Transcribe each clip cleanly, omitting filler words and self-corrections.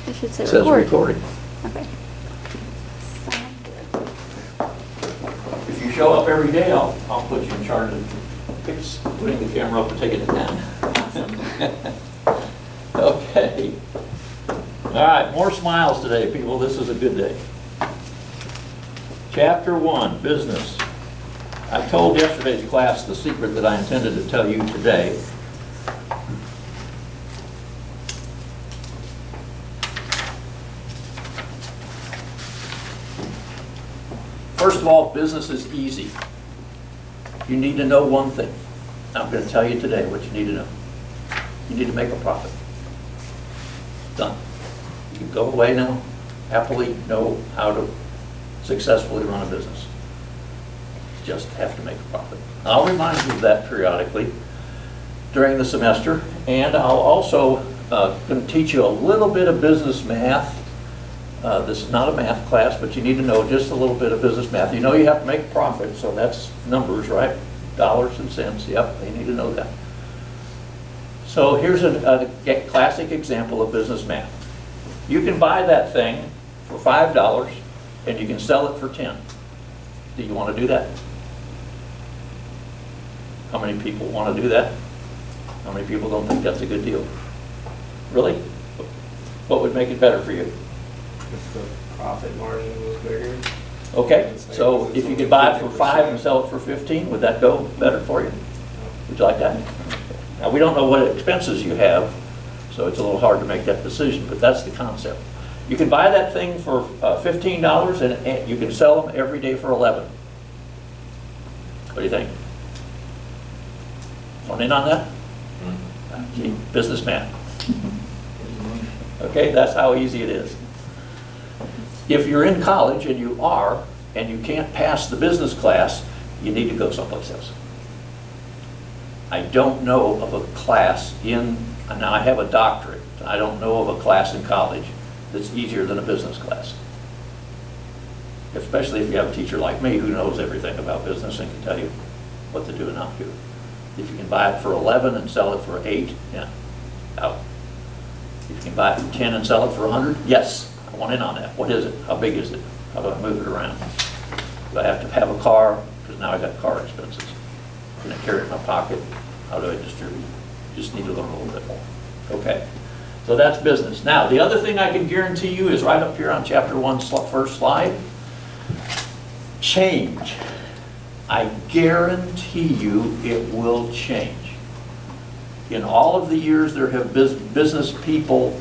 It should say It says record. recording. Okay. Sound good. If you show up every day, I'll put you in charge of putting the camera up and taking it down. Okay. All right, more smiles today, people. This is a good day. Chapter 1, business. I told yesterday's class the secret that I intended to tell you today. First of all, business is easy. You need to know one thing. I'm going to tell you today what you need to know. You need to make a profit. Done. You can go away now, happily know how to successfully run a business. Just have to make a profit. I'll remind you of that periodically during the semester, and I'll also going to teach you a little bit of business math. This is not a math class, but you need to know just a little bit of business math. You know you have to make a profit, so that's numbers, right? Dollars and cents, yep, they need to know that. So here's a classic example of business math. You can buy that thing for $5 and you can sell it for 10. Do you want to do that? How many people want to do that? How many people don't think that's a good deal? Really? What would make it better for you? If the profit margin was bigger. Okay, so if you could buy it for 5 and sell it for 15, would that go better for you? Would you like that? Now, we don't know what expenses you have, so it's a little hard to make that decision, but that's the concept. You can buy that thing for $15 and you can sell them every day for 11. What do you think? Want in on that? See, business math. Okay, that's how easy it is. If you're in college, and you are, and you can't pass the business class, you need to go someplace else. I don't know of a class now I have a doctorate, I don't know of a class in college that's easier than a business class. Especially if you have a teacher like me who knows everything about business and can tell you what to do and not do. If you can buy it for 11 and sell it for 8, yeah, out. If you can buy it for 10 and sell it for 100, yes, I want in on that. What is it? How big is it? How do I move it around? Do I have to have a car? Because now I got car expenses. Can I carry it in my pocket? How do I distribute? Just need to learn a little bit more. Okay, so that's business. Now, the other thing I can guarantee you is right up here on chapter 1, first slide. Change. I guarantee you it will change. In all of the years there have business people,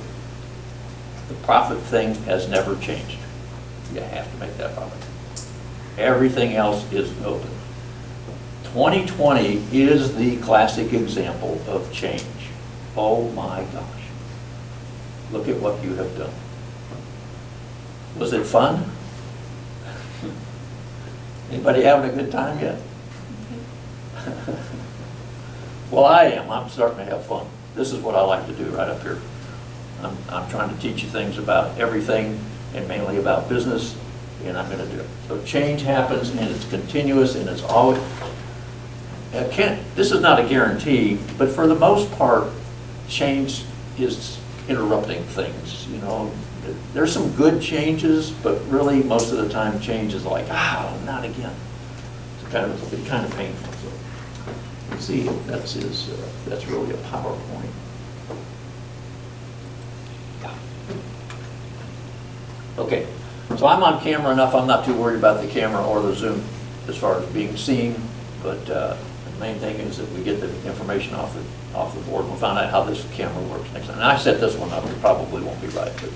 the profit thing has never changed. You have to make that profit. Everything else is open. 2020 is the classic example of change. Oh my gosh. Look at what you have done. Was it fun? Anybody having a good time yet? Well, I am. I'm starting to have fun. This is what I like to do right up here. I'm trying to teach you things about everything and mainly about business, and I'm going to do it. So change happens, and it's continuous, and it's always... This is not a guarantee, but for the most part, change is interrupting things. You know, there's some good changes, but really most of the time change is like, not again. It's kind of painful. So let's see if that's really a PowerPoint. Yeah. Okay, so I'm on camera enough. I'm not too worried about the camera or the Zoom as far as being seen, but the main thing is that we get the information off the board and we'll find out how this camera works next time. And I set this one up, it probably won't be right, but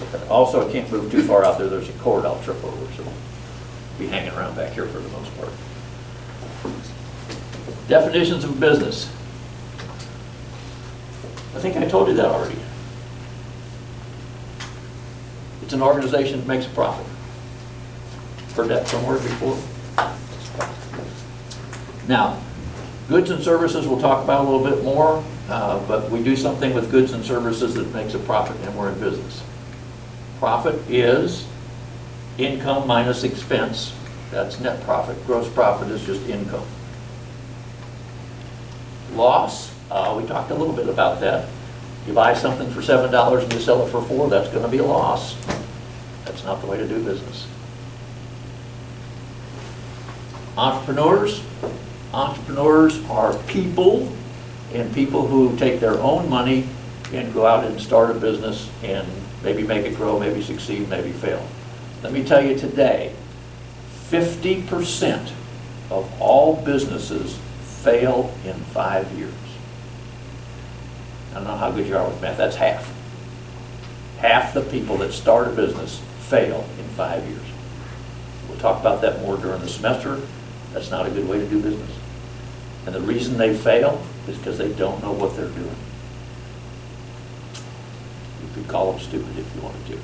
okay. Also I can't move too far out there. There's a cord I'll trip over, so I'll be hanging around back here for the most part. Definitions of business. I think I told you that already. It's an organization that makes a profit. Heard that somewhere before? Now, goods and services we'll talk about a little bit more, but we do something with goods and services that makes a profit, and we're in business. Profit is income minus expense. That's net profit. Gross profit is just income. Loss, we talked a little bit about that. You buy something for $7 and you sell it for $4, that's going to be a loss. That's not the way to do business. Entrepreneurs are people, and people who take their own money and go out and start a business and maybe make it grow, maybe succeed, maybe fail. Let me tell you today, 50% of all businesses fail in 5 years. I don't know how good you are with math, that's half. Half the people that start a business fail in 5 years. We'll talk about that more during the semester. That's not a good way to do business. And the reason they fail is because they don't know what they're doing. You could call them stupid if you wanted to.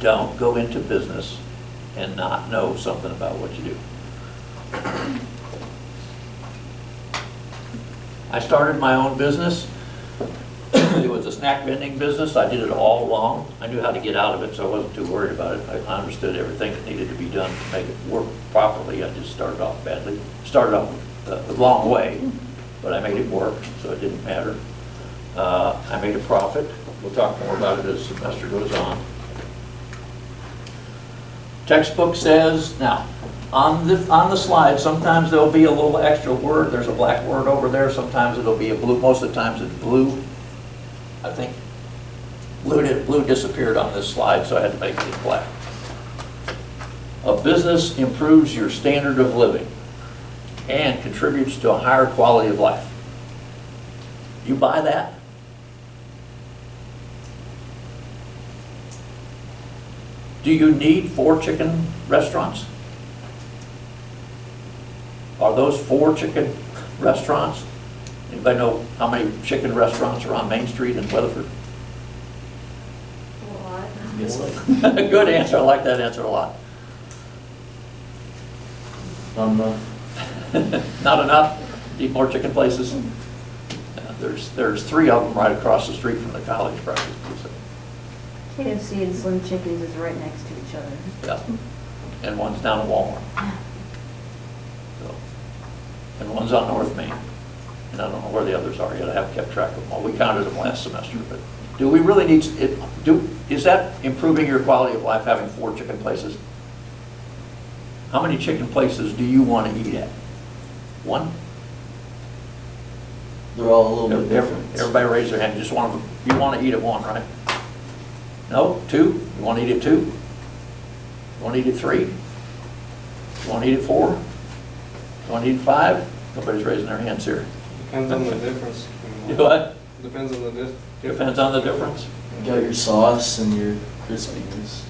Don't go into business and not know something about what you do. I started my own business. It was a snack vending business. I did it all wrong. I knew how to get out of it, so I wasn't too worried about it. I understood everything that needed to be done to make it work properly. I just started off badly. Started off the wrong way, but I made it work, so it didn't matter. I made a profit. We'll talk more about it as the semester goes on. Textbook says, now, on the slide, sometimes there'll be a little extra word. There's a black word over there. Sometimes it'll be a blue. Most of the times it's blue. I think blue disappeared on this slide, so I had to make it black. A business improves your standard of living and contributes to a higher quality of life. You buy that? Do you need 4 chicken restaurants? Are those 4 chicken restaurants? Anybody know how many chicken restaurants are on Main Street in Weatherford? A lot. Good answer. I like that answer a lot. Not enough. Not enough? Need more chicken places? There's 3 of them right across the street from the college practically. So, KFC and Slim Chickens is right next to each other. yeah. And one's down at Walmart. So, and one's on North Main. And I don't know where the others are yet. I haven't kept track of them all. We counted them last semester. But do we really need it? Is that improving your quality of life, having 4 chicken places? How many chicken places do you want to eat at? 1? They're all a little bit different. Everybody raise their hand. You want to eat at 1, right? No? 2? You want to eat at 2? You want to eat at 3? You want to eat at 4? You want to eat at 5? Nobody's raising their hands here. Depends on the difference. You what? Depends on the difference. Depends on the difference. You got your sauce and your crispiness.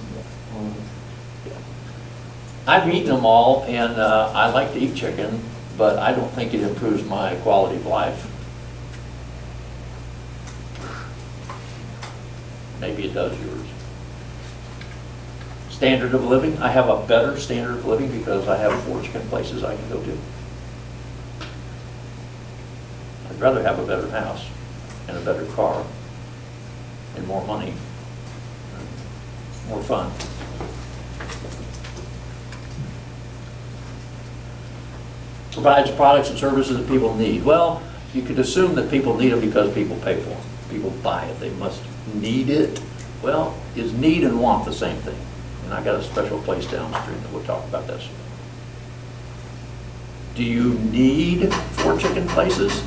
I've eaten them all, and I like to eat chicken, but I don't think it improves my quality of life. Maybe it does yours. Standard of living, I have a better standard of living because I have 4 chicken places I can go to. I'd rather have a better house and a better car and more money, more fun. Provides products and services that people need. Well, you could assume that people need them because people pay for them. People buy it. They must need it. Well, is need and want the same thing? And I got a special place downstream that we'll talk about that soon. Do you need 4 chicken places?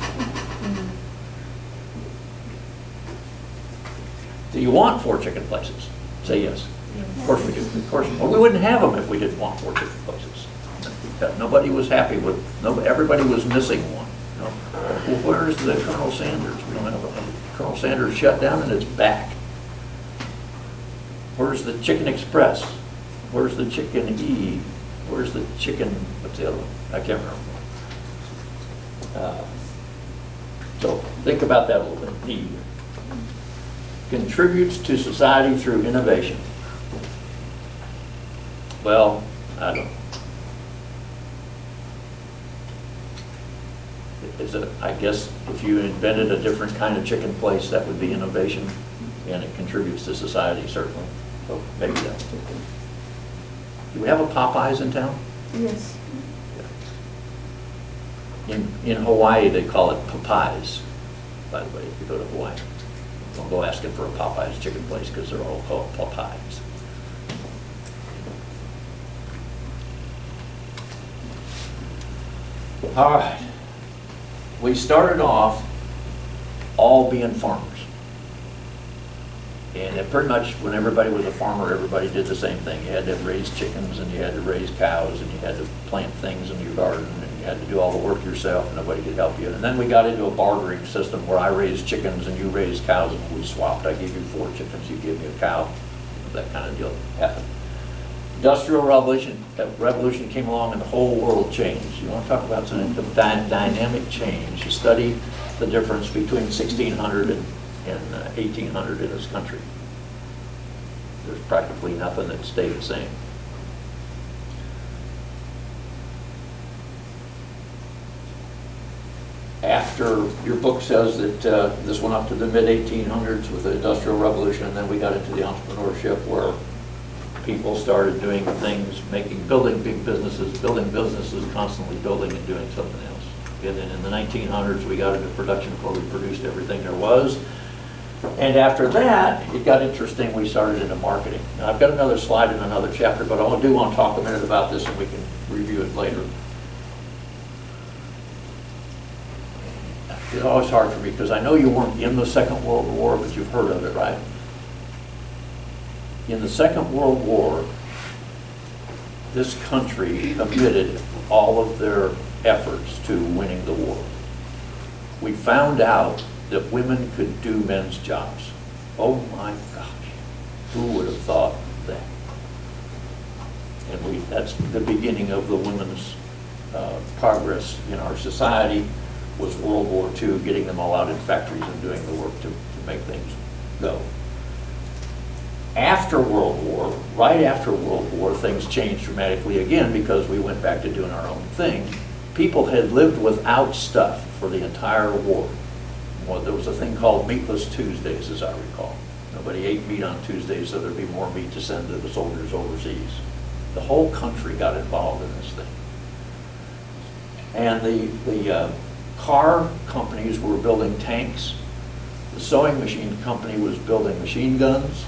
Do you want 4 chicken places? Say yes. Of course we do. Of course, well, we wouldn't have them if we didn't want 4 chicken places. Nobody was happy with. Everybody was missing one. You know? Well, where's the Colonel Sanders? We don't have a Colonel Sanders shut down and it's back. Where's the Chicken Express? Where's the Chicken E? Where's the chicken? What's the other one? I can't remember. So think about that a little bit. Need. Contributes to society through innovation. Well, I don't know. I guess if you invented a different kind of chicken place, that would be innovation, and it contributes to society, certainly. So maybe that's okay. Do we have a Popeyes in town? Yes. In Hawaii, they call it Popeyes. by the way, if you go to Hawaii. Don't go asking for a Popeye's chicken place because they're all called Popeyes. All right. We started off all being farmers. And it pretty much, when everybody was a farmer, everybody did the same thing. You had to raise chickens, and you had to raise cows, and you had to plant things in your garden, and you had to do all the work yourself, and nobody could help you. And then we got into a bartering system where I raised chickens and you raised cows, and we swapped. I give you 4 chickens, you give me a cow. That kind of deal happened. Industrial revolution came along, and the whole world changed. You want to talk about some dynamic change. You study the difference between 1600 and 1800 in this country. There's practically nothing that stayed the same. After, your book says that this went up to the mid-1800s with the Industrial Revolution, and then we got into the entrepreneurship where people started doing things, building big businesses, constantly building and doing something else. And then in the 1900s, we got into production where we produced everything there was. And after that, it got interesting, we started into marketing. Now, I've got another slide in another chapter, but I do want to talk a minute about this, and we can review it later. It's always hard for me, because I know you weren't in the Second World War, but you've heard of it, right? In the Second World War, this country committed all of their efforts to winning the war. We found out that women could do men's jobs. Oh my gosh, who would have thought that? And that's the beginning of the women's progress in our society, was World War II, getting them all out in factories and doing the work to make things go. After World War, right after World War, things changed dramatically again because we went back to doing our own thing. People had lived without stuff for the entire war. Well, there was a thing called Meatless Tuesdays, as I recall. Nobody ate meat on Tuesdays, so there'd be more meat to send to the soldiers overseas. The whole country got involved in this thing. And the car companies were building tanks. The sewing machine company was building machine guns.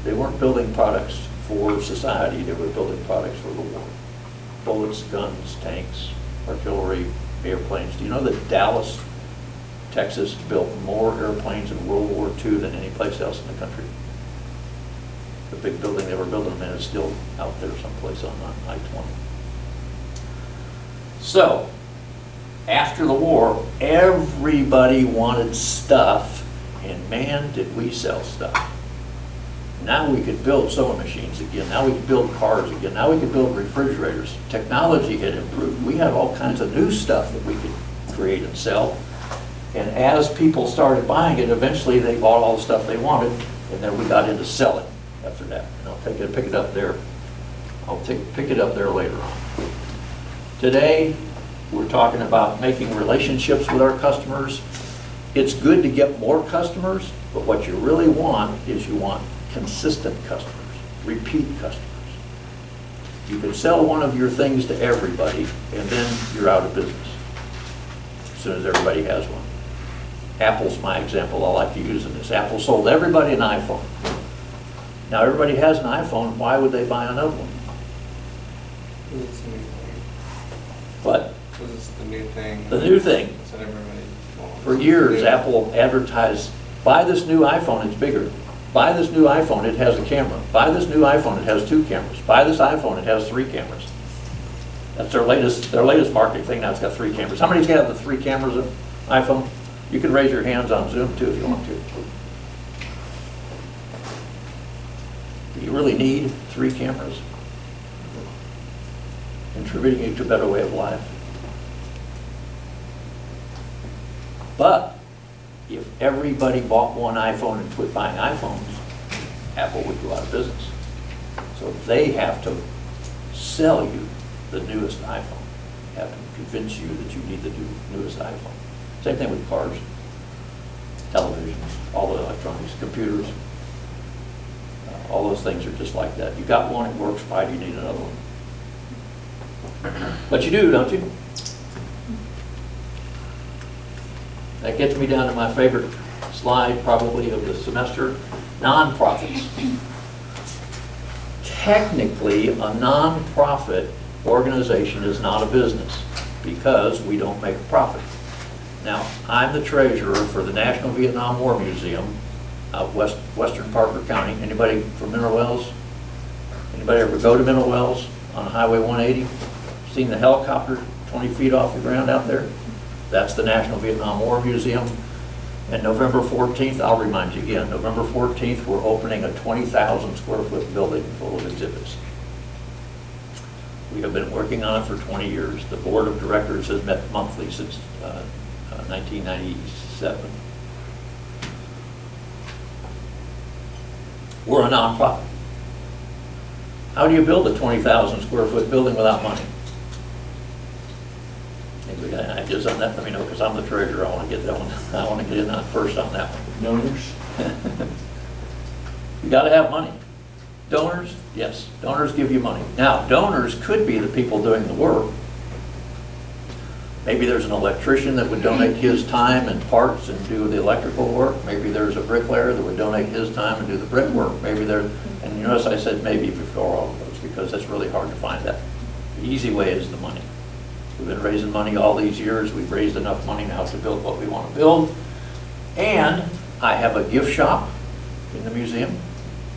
They weren't building products for society, they were building products for the war. Bullets, guns, tanks, artillery, airplanes. Do you know that Dallas, Texas built more airplanes in World War II than any place else in the country? The big building they were building them in is still out there someplace on I-20. So, after the war, everybody wanted stuff, and man, did we sell stuff. Now we could build sewing machines again. Now we could build cars again. Now we could build refrigerators. Technology had improved. We had all kinds of new stuff that we could create and sell. And as people started buying it, eventually they bought all the stuff they wanted, and then we got into selling after that. And I'll pick it up there. I'll pick it up there later on. Today, we're talking about making relationships with our customers. It's good to get more customers, but what you really want is you want consistent customers, repeat customers. You can sell one of your things to everybody, and then you're out of business as soon as everybody has one. Apple's my example I like to use in this. Apple sold everybody an iPhone. Now everybody has an iPhone, why would they buy another one? It's the new thing. But Because it's the new thing. the new thing, That's what everybody wants. for years, Yeah. Apple advertised, buy this new iPhone, it's bigger. Buy this new iPhone, it has a camera. Buy this new iPhone, it has 2 cameras. Buy this iPhone, it has 3 cameras. That's their latest marketing thing. Now it's got 3 cameras. How many's got the 3 cameras of iPhone? You can raise your hands on Zoom too if you want to. Do you really need 3 cameras? Contributing to a better way of life. But if everybody bought one iPhone and quit buying iPhones, Apple would go out of business. So they have to sell you the newest iPhone. They have to convince you that you need the newest iPhone. Same thing with cars, televisions, all the electronics, computers. All those things are just like that. You got one, it works, why do you need another one? But you do, don't you? That gets me down to my favorite slide probably of the semester, nonprofits. Technically, a nonprofit organization is not a business because we don't make a profit. Now, I'm the treasurer for the National Vietnam War Museum out western Parker County. Anybody from Mineral Wells? Anybody ever go to Mineral Wells on Highway 180? Seen the helicopter 20 feet off the ground out there? That's the National Vietnam War Museum. And November 14th, I'll remind you again, November 14th, we're opening a 20,000 square foot building full of exhibits. We have been working on it for 20 years. The board of directors has met monthly since 1997. We're a nonprofit. How do you build a 20,000 square foot building without money? Anybody got any ideas on that? Let me know, because I'm the treasurer. I want to get that one. I want to get in on first on that one. Donors? You got to have money. Donors? Yes. Donors give you money. Now, donors could be the people doing the work. Maybe there's an electrician that would donate his time and parts and do the electrical work. Maybe there's a bricklayer that would donate his time and do the brick work. Maybe there, and you notice I said maybe before all of those because that's really hard to find that. The easy way is the money. We've been raising money all these years. We've raised enough money now to build what we want to build. And I have a gift shop in the museum.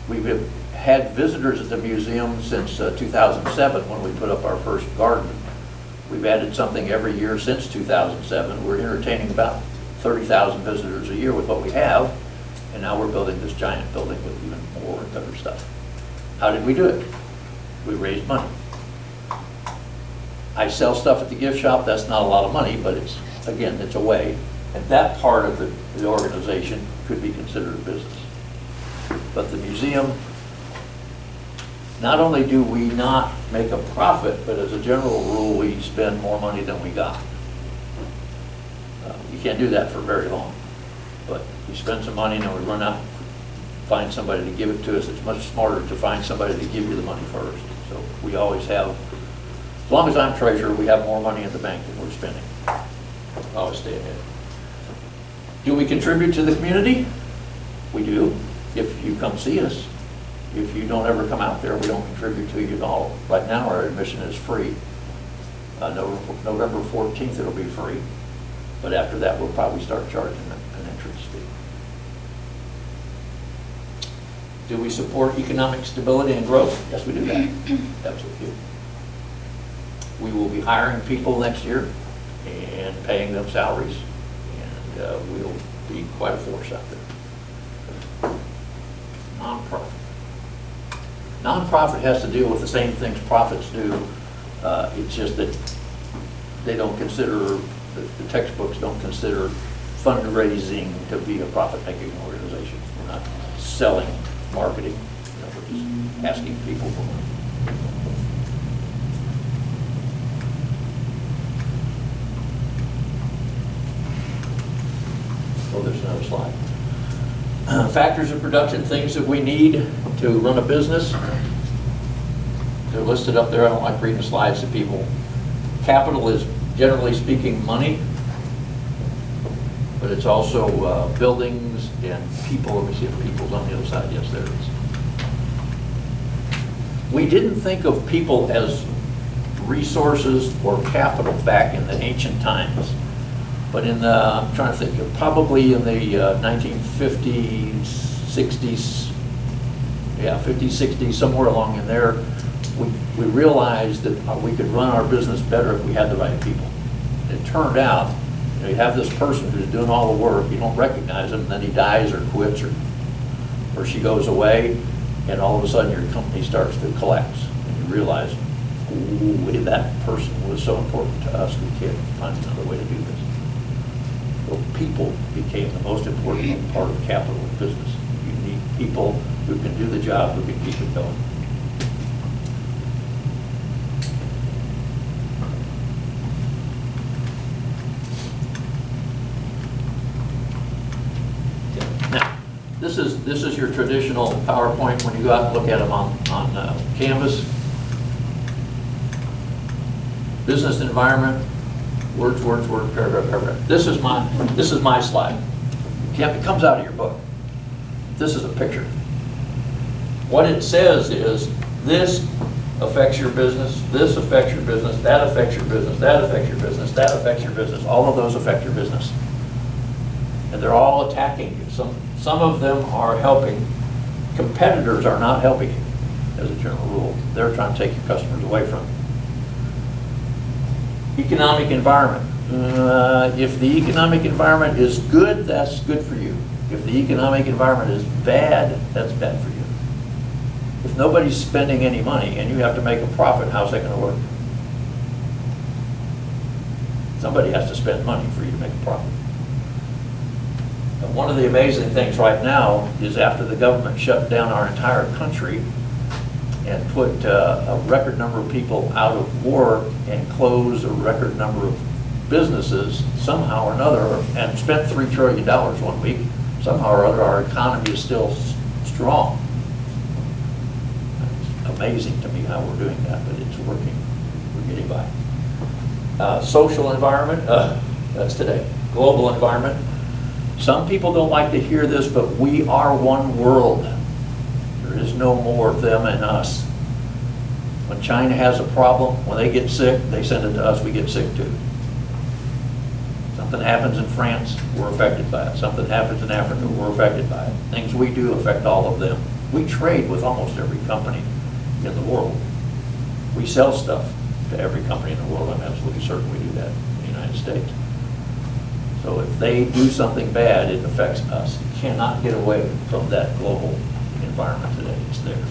We've had visitors at the museum since 2007 when we put up our first garden. We've added something every year since 2007. We're entertaining about 30,000 visitors a year with what we have. And now we're building this giant building with even more and better stuff. How did we do it? We raised money. I sell stuff at the gift shop. That's not a lot of money, but it's, again, it's a way. And that part of the organization could be considered a business. But the museum, not only do we not make a profit, but as a general rule, we spend more money than we got. You can't do that for very long. But we spend some money and then we run out, find somebody to give it to us. It's much smarter to find somebody to give you the money first. So we always have, as long as I'm treasurer, we have more money in the bank than we're spending. Always stay ahead. Do we contribute to the community? We do, if you come see us. If you don't ever come out there, we don't contribute to you at all. Right now, our admission is free. November 14th, it'll be free. But after that, we'll probably start charging an entrance fee. Do we support economic stability and growth? Yes, we do that. Absolutely. We will be hiring people next year and paying them salaries. And we'll be quite a force out there. Nonprofit. Nonprofit has to deal with the same things profits do. It's just that they don't consider, the textbooks don't consider fundraising to be a profit-making organization. We're not selling, marketing, we're just asking people for money. Oh, there's another slide. Factors of production, things that we need to run a business. They're listed up there. I don't like reading the slides to people. Capital is, generally speaking, money, but it's also buildings and people. Let me see if people's on the other side. Yes, there it is. We didn't think of people as resources or capital back in the ancient times. But in the, I'm trying to think, probably in the 1950s, 60s, 50s, 60s, somewhere along in there, we realized that we could run our business better if we had the right people. It turned out, you have this person who's doing all the work, you don't recognize him, and then he dies or quits or she goes away, and all of a sudden your company starts to collapse. And you realize, ooh, that person was so important to us, we can't find another way to do this. People became the most important part of capital in business. You need people who can do the job, who can keep it going. Now, this is your traditional PowerPoint when you go out and look at them on Canvas. Business environment. Words, paragraph, paragraph. This is my slide. It comes out of your book. This is a picture. What it says is, this affects your business, this affects your business, that affects your business, that affects your business, that affects your business. All of those affect your business. And they're all attacking you. Some of them are helping. Competitors are not helping you, as a general rule. They're trying to take your customers away from you. Economic environment. If the economic environment is good, that's good for you. If the economic environment is bad, that's bad for you. If nobody's spending any money and you have to make a profit, how's that going to work? Somebody has to spend money for you to make a profit. And one of the amazing things right now is, after the government shut down our entire country and put a record number of people out of work and closed a record number of businesses, somehow or another, and spent $3 trillion 1 week, somehow or other our economy is still strong. It's amazing to me how we're doing that, but it's working. We're getting by. Social environment, that's today. Global environment. Some people don't like to hear this, but we are one world. There is no more of them and us. When China has a problem, when they get sick, they send it to us, we get sick too. Something happens in France, we're affected by it. Something happens in Africa, we're affected by it. Things we do affect all of them. We trade with almost every company in the world. We sell stuff to every company in the world. I'm absolutely certain we do that in the United States. So if they do something bad, it affects us. You cannot get away from that global environment today. It's there.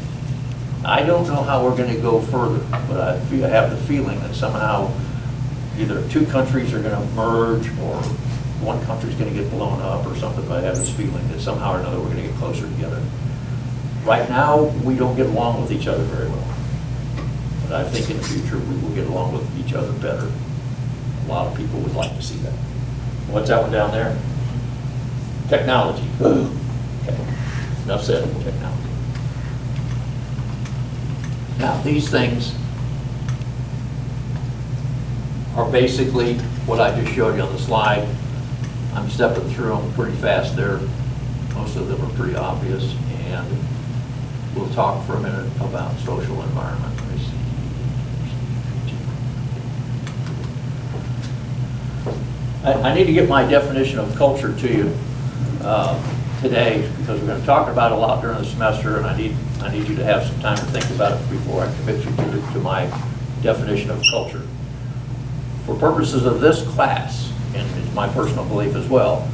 I don't know how we're going to go further, but I have the feeling that somehow either two countries are going to merge, or one country's going to get blown up or something, but I have this feeling that somehow or another we're going to get closer together. Right now, we don't get along with each other very well. But I think in the future, we will get along with each other better. A lot of people would like to see that. What's that one down there? Technology. Okay. Enough said on technology. Now, these things are basically what I just showed you on the slide. I'm stepping through them pretty fast there. Most of them are pretty obvious, and we'll talk for a minute about social environment. Let me see. I need to get my definition of culture to you today, because we're going to talk about it a lot during the semester, and I need you to have some time to think about it before I commit you to my definition of culture. For purposes of this class, and it's my personal belief as well,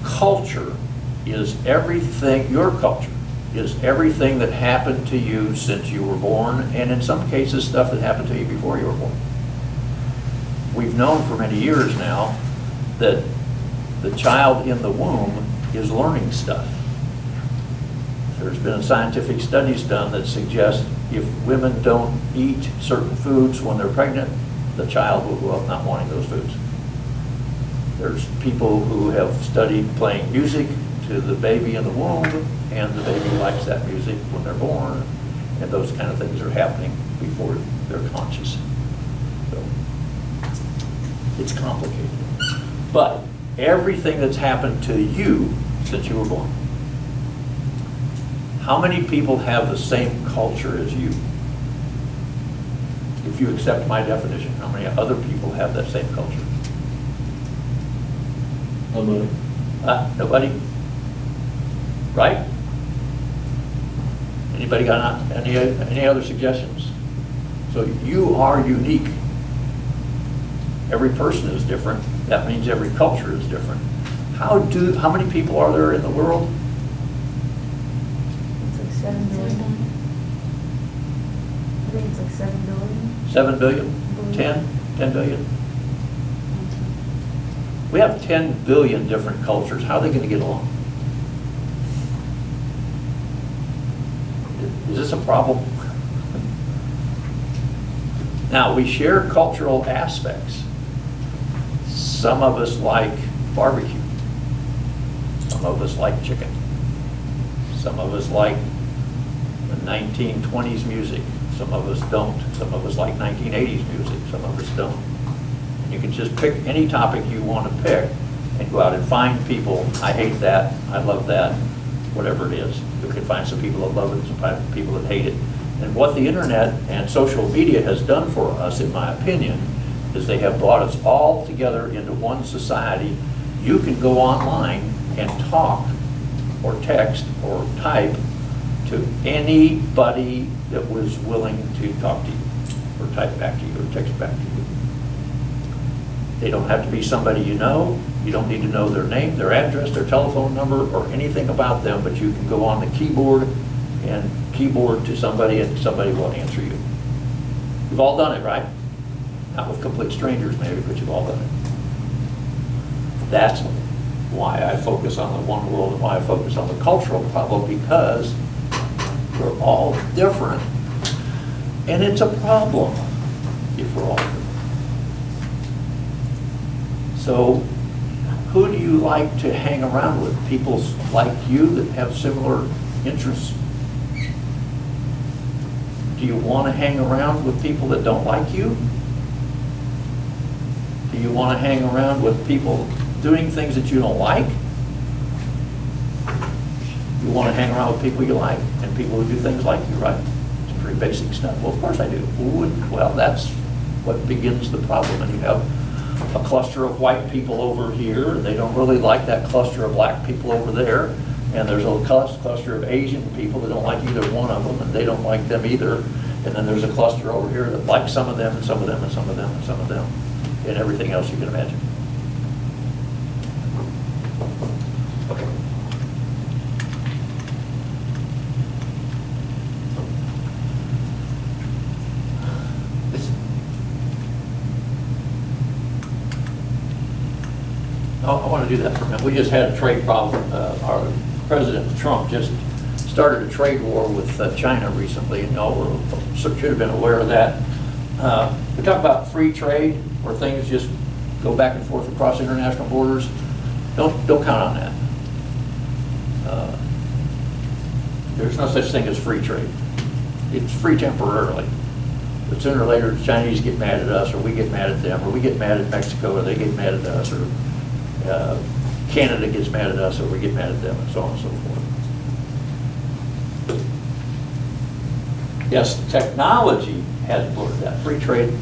culture is everything, your culture is everything that happened to you since you were born, and in some cases stuff that happened to you before you were born. We've known for many years now that the child in the womb is learning stuff. There's been scientific studies done that suggest if women don't eat certain foods when they're pregnant, the child will grow up not wanting those foods. There's people who have studied playing music to the baby in the womb, and the baby likes that music when they're born, and those kind of things are happening before they're conscious. So it's complicated. But everything that's happened to you since you were born, how many people have the same culture as you? If you accept my definition, how many other people have that same culture? Nobody. Nobody? Right? Anybody got any other suggestions? So you are unique. Every person is different. That means every culture is different. How many people are there in the world? It's like 7 billion. I think it's like 7 billion. 7 billion? 10 billion? We have 10 billion different cultures. How are they going to get along? Is this a problem? Now, we share cultural aspects. Some of us like barbecue. Some of us like chicken. Some of us like the 1920s music. Some of us don't. Some of us like 1980s music. Some of us don't. You can just pick any topic you want to pick and go out and find people. I hate that, I love that, whatever it is. You can find some people that love it, some people that hate it. And what the internet and social media has done for us, in my opinion, is they have brought us all together into one society. You can go online and talk or text or type to anybody that was willing to talk to you or type back to you or text back to you. They don't have to be somebody you know. You don't need to know their name, their address, their telephone number, or anything about them, but you can go on the keyboard and keyboard to somebody and somebody will answer you. You've all done it, right? Not with complete strangers maybe, but you've all done it. That's why I focus on the one world and why I focus on the cultural problem, because we're all different. And it's a problem if we're all different. So who do you like to hang around with? People like you that have similar interests? Do you want to hang around with people that don't like you? Do you want to hang around with people doing things that you don't like? You want to hang around with people you like and people who do things like you, right? It's pretty basic stuff. Well, of course I do. Well, that's what begins the problem. And you have a cluster of white people over here. They don't really like that cluster of black people over there. And there's a cluster of Asian people that don't like either one of them, and they don't like them either. And then there's a cluster over here that likes some of them, and some of them, and some of them, and some of them, and everything else you can imagine. Okay. I want to do that for a minute. We just had a trade problem. Our President Trump just started a trade war with China recently, and y'all should have been aware of that. We talk about free trade, where things just go back and forth across international borders. Don't count on that. There's no such thing as free trade. It's free temporarily. But sooner or later, the Chinese get mad at us, or we get mad at them, or we get mad at Mexico, or they get mad at us, or Canada gets mad at us, or we get mad at them, and so on and so forth. Yes, technology has blurred that. Free trade,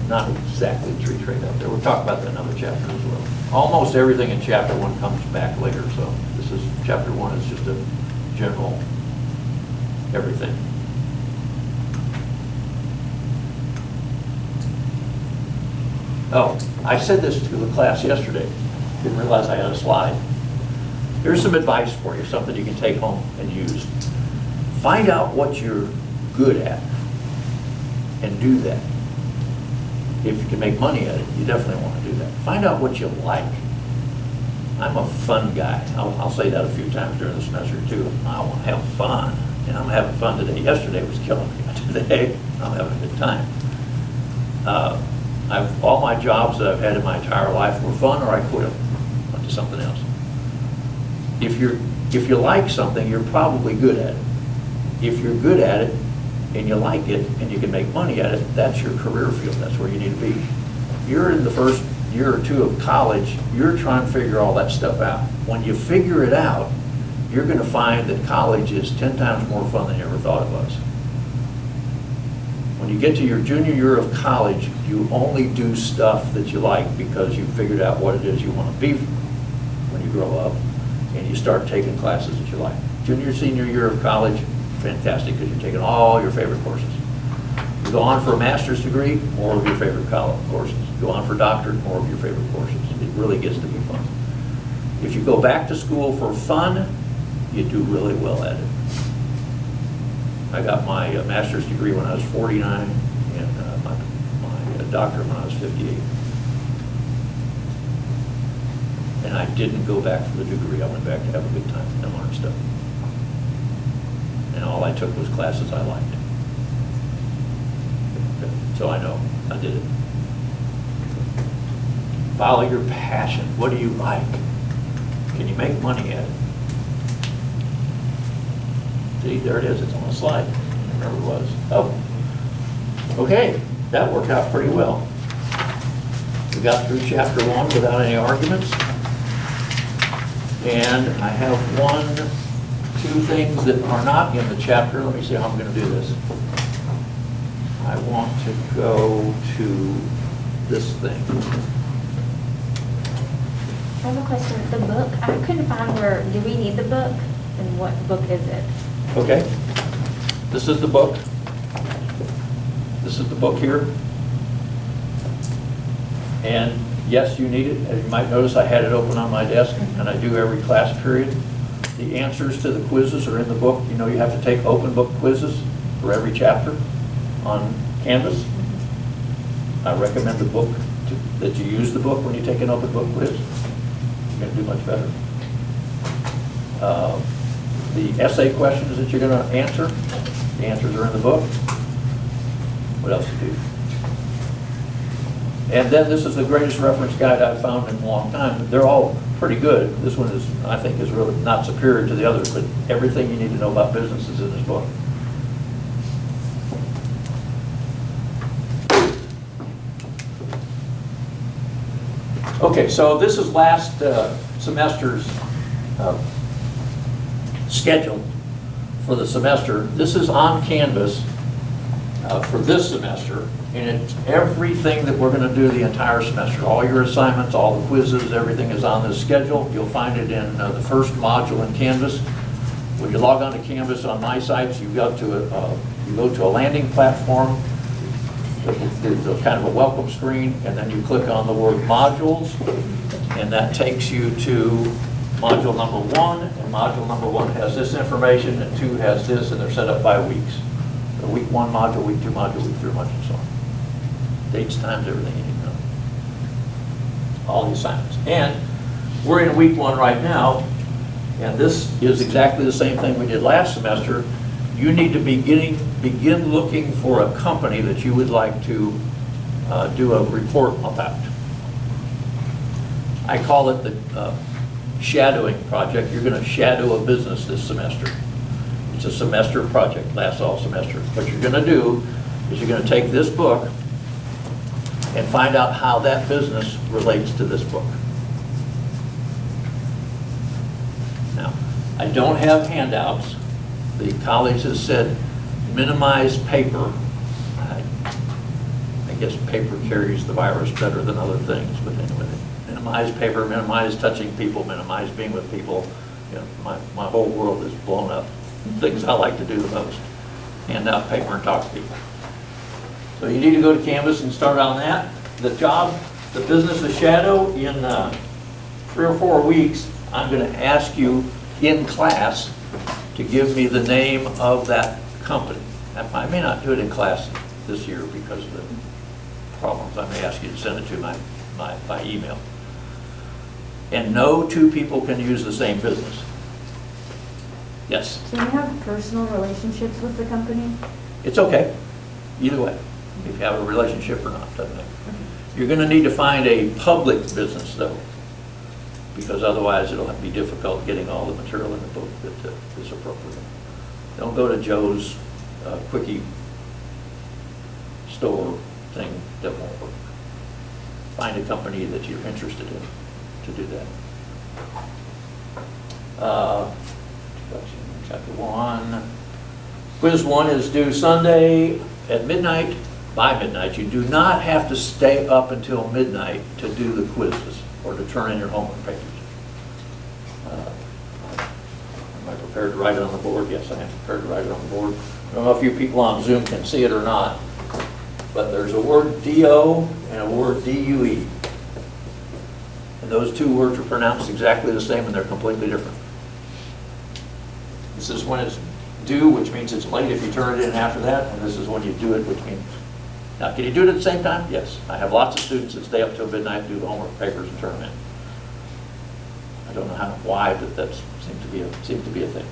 not exactly free trade out there. We'll talk about that in another chapter as well. Almost everything in chapter 1 comes back later, so this is, chapter 1 is just a general everything. Oh, I said this to the class yesterday. Didn't realize I had a slide. Here's some advice for you, something you can take home and use. Find out what you're good at and do that. If you can make money at it, you definitely want to do that. Find out what you like. I'm a fun guy. I'll say that a few times during the semester too. I want to have fun, and I'm having fun today. Yesterday was killing me. Today, I'm having a good time. All my jobs that I've had in my entire life were fun, or I quit them, went to something else. If you like something, you're probably good at it. If you're good at it and you like it and you can make money at it, that's your career field. That's where you need to be. You're in the first year or two of college, you're trying to figure all that stuff out. When you figure it out, you're going to find that college is 10 times more fun than you ever thought it was. When you get to your junior year of college, you only do stuff that you like because you figured out what it is you want to be when you grow up, and you start taking classes that you like. Junior, senior year of college, fantastic, because you're taking all your favorite courses. You go on for a master's degree, more of your favorite college courses. You go on for a doctorate, more of your favorite courses. It really gets to be fun. If you go back to school for fun, you do really well at it. I got my master's degree when I was 49, and my doctorate when I was 58. And I didn't go back for the degree. I went back to have a good time and learn stuff. And all I took was classes I liked. So I know I did it. Follow your passion. What do you like? Can you make money at it? See, there it is. It's on the slide. I remember it was. Oh, okay. That worked out pretty well. We got through chapter 1 without any arguments. And I have two things that are not in the chapter. Let me see how I'm going to do this. I want to go to this thing. I have a question. The book, I couldn't find where, do we need the book? And what book is it? Okay? This is the book. This is the book here. And yes, you need it. As you might notice, I had it open on my desk, and I do every class period. The answers to the quizzes are in the book. You know, you have to take open book quizzes for every chapter on Canvas. I recommend the book, that you use the book when you take an open book quiz. You're going to do much better. The essay questions that you're going to answer, the answers are in the book. What else to do? And then this is the greatest reference guide I've found in a long time. They're all pretty good. This one is, I think, is really not superior to the others, but everything you need to know about business is in this book. Okay, so this is last semester's schedule for the semester. This is on Canvas for this semester, and it's everything that we're going to do the entire semester. All your assignments, all the quizzes, everything is on this schedule. You'll find it in the first module in Canvas. When you log on to Canvas on my sites, you go to a landing platform. There's a kind of a welcome screen, and then you click on the word modules, and that takes you to module number 1, and module number 1 has this information, and 2 has this, and they're set up by weeks. So week 1 module, week 2 module, week 3 module, and so on. Dates, times, everything you need to know. All the assignments. And we're in week 1 right now, and this is exactly the same thing we did last semester. You need to begin looking for a company that you would like to do a report about. I call it the shadowing project. You're going to shadow a business this semester. It's a semester project, lasts all semester. What you're going to do is you're going to take this book and find out how that business relates to this book. Now, I don't have handouts. The college has said minimize paper. I guess paper carries the virus better than other things, but anyway, minimize paper, minimize touching people, minimize being with people. You know, my whole world is blown up. Things I like to do the most: hand out paper and talk to people. So you need to go to Canvas and start on that. The business of shadow, in 3 or 4 weeks, I'm going to ask you in class to give me the name of that company. I may not do it in class this year because of the problems. I may ask you to send it to by email. And no 2 people can use the same business. Yes? Can you have personal relationships with the company? It's okay, either way, if you have a relationship or not, doesn't matter. You're going to need to find a public business, though, because otherwise it'll be difficult getting all the material in the book that is appropriate. Don't go to Joe's quickie store thing, that won't work. Find a company that you're interested in to do that. Chapter 1. Quiz 1 is due Sunday at midnight. By midnight, you do not have to stay up until midnight to do the quizzes or to turn in your homework papers. Am I prepared to write it on the board? Yes, I am prepared to write it on the board. I don't know if you people on Zoom can see it or not, but there's a word D-O and a word D-U-E. And those 2 words are pronounced exactly the same, and they're completely different. This is when it's due, which means it's late if you turn it in after that, and this is when you do it, which means... Now, can you do it at the same time? Yes. I have lots of students that stay up till midnight and do the homework papers and turn them in. I don't know why, but that seems to be a thing.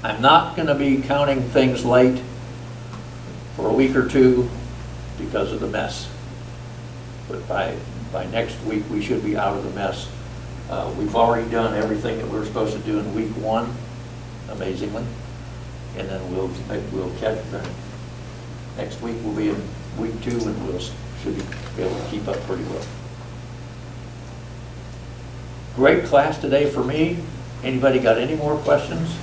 I'm not going to be counting things late for a week or 2 because of the mess. But by next week, we should be out of the mess. We've already done everything that we were supposed to do in week 1, amazingly. And then we'll catch, next week we'll be in week 2, and we'll, should be able to keep up pretty well. Great class today for me. Anybody got any more questions?